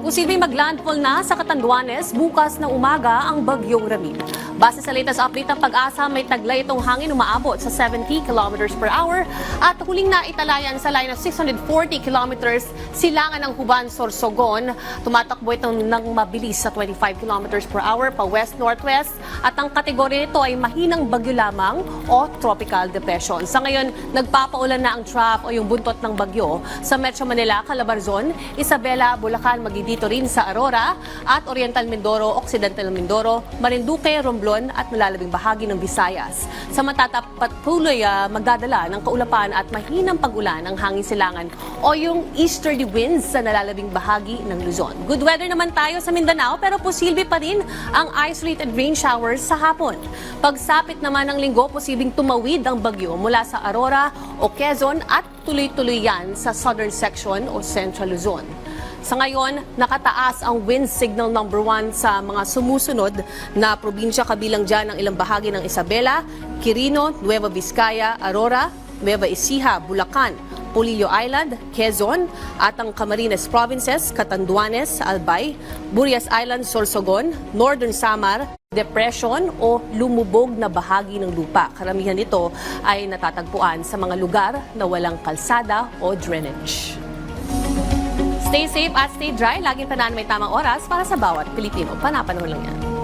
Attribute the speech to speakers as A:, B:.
A: Posibleng maglandfall na sa Catanduanes bukas ng umaga ang bagyong Ramil. Base sa latest update ng Pag-asa, may taglay itong hangin umaabot sa 70 kilometers per hour at huling naitalayan sa line of 640 kilometers silangan ng Huban, Sorsogon. Tumatakbo ito ng mabilis sa 25 kilometers per hour pa west-northwest at ang kategory nito ay mahinang bagyo lamang o tropical depression. Sa ngayon, nagpapaulan na ang trough o yung buntot ng bagyo sa Metro Manila, Calabarzon, Isabela, Bulacan, magdidito rin sa Aurora at Oriental Mindoro, Occidental Mindoro, Marinduque, Romblon at malalabing bahagi ng Visayas. Sa patuloy magdadala ng kaulapan at mahinang pag-ulan ang hangin silangan o yung easterly winds sa nalalabing bahagi ng Luzon. Good weather naman tayo sa Mindanao pero posible pa rin ang isolated rain showers sa hapon. Pagsapit naman ng linggo, posibleng tumawid ang bagyo mula sa Aurora o Quezon at tuloy-tuloy yan sa southern section o Central Luzon. Sa ngayon, nakataas ang wind signal number 1 sa mga sumusunod na probinsya, kabilang dyan ang ilang bahagi ng Isabela, Quirino, Nueva Vizcaya, Aurora, Nueva Ecija, Bulacan, Polillo Island, Quezon at ang Camarines Provinces, Catanduanes, Albay, Burias Island, Sorsogon, Northern Samar, depression o lumubog na bahagi ng lupa. Karamihan nito ay natatagpuan sa mga lugar na walang kalsada o drainage. Stay safe at stay dry. Laging tandaan may tamang oras para sa bawat Pilipino. Panapanahon lang yan.